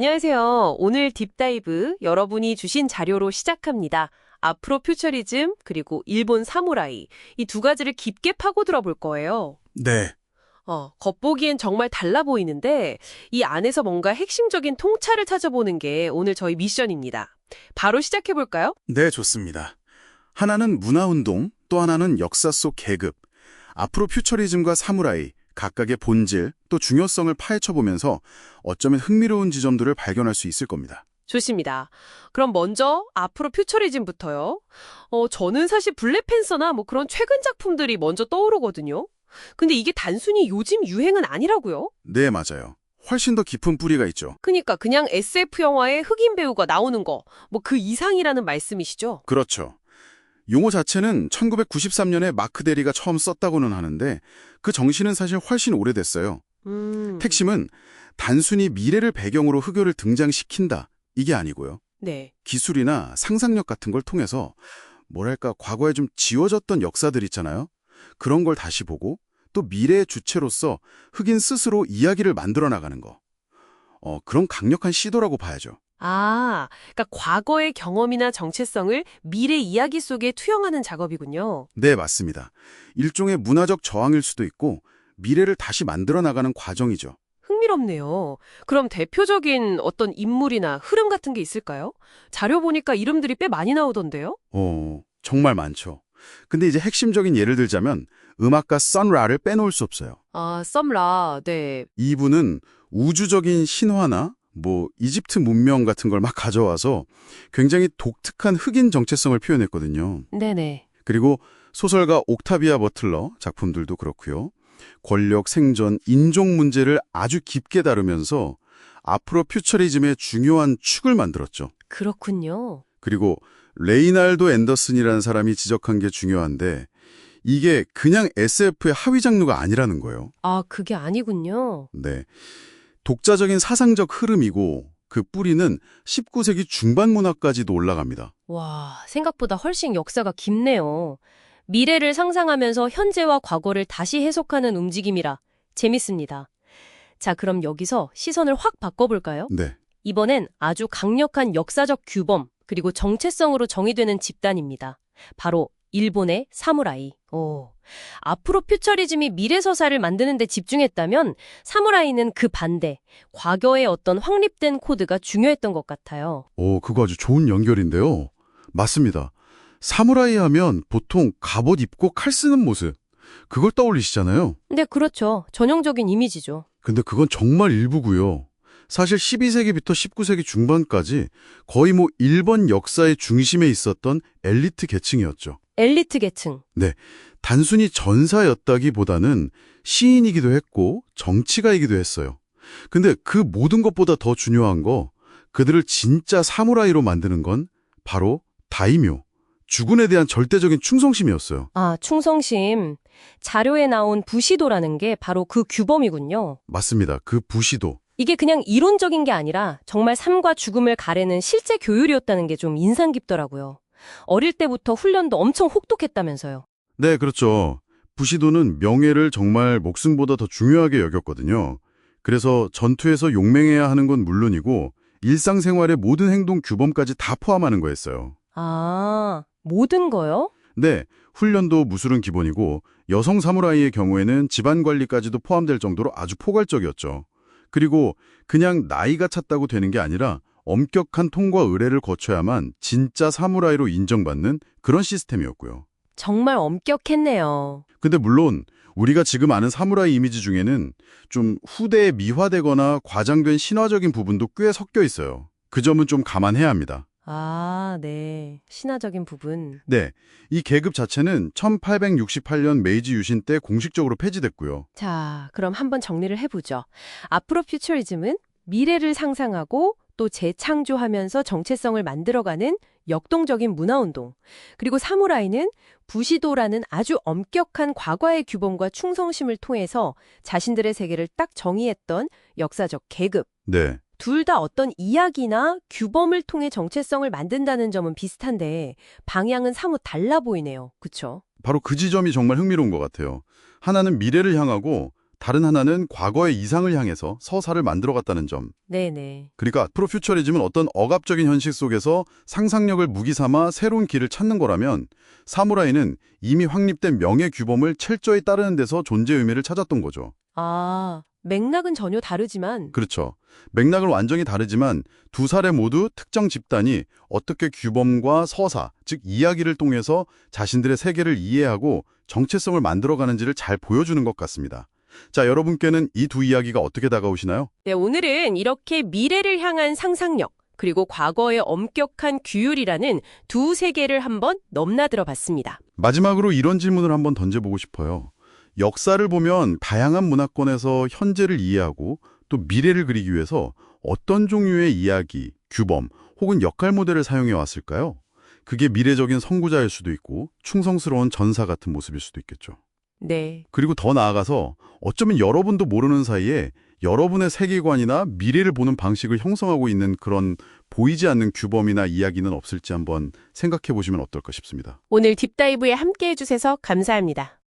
안녕하세요. 오늘 딥다이브 여러분이 주신 자료로 시작합니다. 앞으로 퓨처리즘 그리고 일본 사무라이 이 두 가지를 깊게 파고들어 볼 거예요. 네, 겉보기엔 정말 달라 보이는데 이 안에서 뭔가 핵심적인 통찰을 찾아보는 게 오늘 저희 미션입니다. 바로 시작해 볼까요? 네, 좋습니다. 하나는 문화운동, 또 하나는 역사 속 계급. 앞으로 퓨처리즘과 사무라이, 각각의 본질, 또 중요성을 파헤쳐보면서 어쩌면 흥미로운 지점들을 발견할 수 있을 겁니다. 좋습니다. 그럼 먼저 앞으로 퓨처리즘부터요. 저는 사실 블랙팬서나 뭐 그런 최근 작품들이 먼저 떠오르거든요. 근데 이게 단순히 요즘 유행은 아니라고요? 네, 맞아요. 훨씬 더 깊은 뿌리가 있죠. 그러니까 그냥 SF 영화에 흑인 배우가 나오는 거, 뭐 그 이상이라는 말씀이시죠? 그렇죠. 용어 자체는 1993년에 마크 대리가 처음 썼다고는 하는데 그 정신은 사실 훨씬 오래됐어요. 핵심은 단순히 미래를 배경으로 흑요를 등장시킨다, 이게 아니고요. 네. 기술이나 상상력 같은 걸 통해서 뭐랄까 과거에 좀 지워졌던 역사들 있잖아요. 그런 걸 다시 보고 또 미래의 주체로서 흑인 스스로 이야기를 만들어 나가는 거. 그런 강력한 시도라고 봐야죠. 그러니까 과거의 경험이나 정체성을 미래 이야기 속에 투영하는 작업이군요. 네, 맞습니다. 일종의 문화적 저항일 수도 있고 미래를 다시 만들어 나가는 과정이죠. 흥미롭네요. 그럼 대표적인 어떤 인물이나 흐름 같은 게 있을까요? 자료 보니까 이름들이 꽤 많이 나오던데요? 정말 많죠. 근데 이제 핵심적인 예를 들자면 음악가 선라를 빼놓을 수 없어요. 썸라, 네. 이분은 우주적인 신화나 이집트 문명 같은 걸 막 가져와서 굉장히 독특한 흑인 정체성을 표현했거든요. 네네. 그리고 소설가 옥타비아 버틀러 작품들도 그렇고요. 권력, 생존, 인종 문제를 아주 깊게 다루면서 앞으로 퓨처리즘의 중요한 축을 만들었죠. 그렇군요. 그리고 레이날도 앤더슨이라는 사람이 지적한 게 중요한데 이게 그냥 SF의 하위 장르가 아니라는 거예요. 그게 아니군요. 네. 독자적인 사상적 흐름이고 그 뿌리는 19세기 중반 문화까지도 올라갑니다. 와, 생각보다 훨씬 역사가 깊네요. 미래를 상상하면서 현재와 과거를 다시 해석하는 움직임이라 재밌습니다. 자, 그럼 여기서 시선을 확 바꿔볼까요? 네. 이번엔 아주 강력한 역사적 규범, 그리고 정체성으로 정의되는 집단입니다. 바로 일본의 사무라이. 앞으로 퓨처리즘이 미래서사를 만드는 데 집중했다면 사무라이는 그 반대, 과거의 어떤 확립된 코드가 중요했던 것 같아요. 그거 아주 좋은 연결인데요. 맞습니다. 사무라이 하면 보통 갑옷 입고 칼 쓰는 모습, 그걸 떠올리시잖아요. 네, 그렇죠. 전형적인 이미지죠. 근데 그건 정말 일부고요. 사실 12세기부터 19세기 중반까지 거의 일본 역사의 중심에 있었던 엘리트 계층이었죠. 엘리트 계층. 네, 단순히 전사였다기보다는 시인이기도 했고 정치가이기도 했어요. 근데 그 모든 것보다 더 중요한 거, 그들을 진짜 사무라이로 만드는 건 바로 다이묘, 주군에 대한 절대적인 충성심이었어요. 충성심. 자료에 나온 부시도라는 게 바로 그 규범이군요. 맞습니다. 그 부시도. 이게 그냥 이론적인 게 아니라 정말 삶과 죽음을 가르는 실제 교율이었다는 게 좀 인상 깊더라고요. 어릴 때부터 훈련도 엄청 혹독했다면서요. 네, 그렇죠. 부시도는 명예를 정말 목숨보다 더 중요하게 여겼거든요. 그래서 전투에서 용맹해야 하는 건 물론이고 일상생활의 모든 행동 규범까지 다 포함하는 거였어요. 모든 거요? 네, 훈련도 무술은 기본이고 여성 사무라이의 경우에는 집안 관리까지도 포함될 정도로 아주 포괄적이었죠. 그리고 그냥 나이가 찼다고 되는 게 아니라 엄격한 통과 의례를 거쳐야만 진짜 사무라이로 인정받는 그런 시스템이었고요. 정말 엄격했네요. 근데 물론 우리가 지금 아는 사무라이 이미지 중에는 좀 후대에 미화되거나 과장된 신화적인 부분도 꽤 섞여 있어요. 그 점은 좀 감안해야 합니다. 네. 신화적인 부분. 네, 이 계급 자체는 1868년 메이지 유신 때 공식적으로 폐지됐고요. 자, 그럼 한번 정리를 해보죠. 앞으로 퓨처리즘은 미래를 상상하고 또 재창조하면서 정체성을 만들어가는 역동적인 문화운동. 그리고 사무라이는 부시도라는 아주 엄격한 과거의 규범과 충성심을 통해서 자신들의 세계를 딱 정의했던 역사적 계급. 네, 둘 다 어떤 이야기나 규범을 통해 정체성을 만든다는 점은 비슷한데 방향은 사뭇 달라 보이네요. 그쵸? 바로 그 지점이 정말 흥미로운 것 같아요. 하나는 미래를 향하고 다른 하나는 과거의 이상을 향해서 서사를 만들어갔다는 점. 네네. 그러니까 아프로퓨처리즘은 어떤 억압적인 현실 속에서 상상력을 무기 삼아 새로운 길을 찾는 거라면 사무라이는 이미 확립된 명예 규범을 철저히 따르는 데서 존재 의미를 찾았던 거죠. 아, 맥락은 전혀 다르지만 그렇죠. 맥락은 완전히 다르지만 두 사례 모두 특정 집단이 어떻게 규범과 서사, 즉 이야기를 통해서 자신들의 세계를 이해하고 정체성을 만들어가는지를 잘 보여주는 것 같습니다. 자, 여러분께는 이 두 이야기가 어떻게 다가오시나요? 네, 오늘은 이렇게 미래를 향한 상상력, 그리고 과거의 엄격한 규율이라는 두 세계를 한번 넘나들어 봤습니다. 마지막으로 이런 질문을 한번 던져보고 싶어요. 역사를 보면 다양한 문화권에서 현재를 이해하고 또 미래를 그리기 위해서 어떤 종류의 이야기, 규범 혹은 역할 모델을 사용해 왔을까요? 그게 미래적인 선구자일 수도 있고 충성스러운 전사 같은 모습일 수도 있겠죠. 네. 그리고 더 나아가서 어쩌면 여러분도 모르는 사이에 여러분의 세계관이나 미래를 보는 방식을 형성하고 있는 그런 보이지 않는 규범이나 이야기는 없을지 한번 생각해 보시면 어떨까 싶습니다. 오늘 딥다이브에 함께 해주셔서 감사합니다.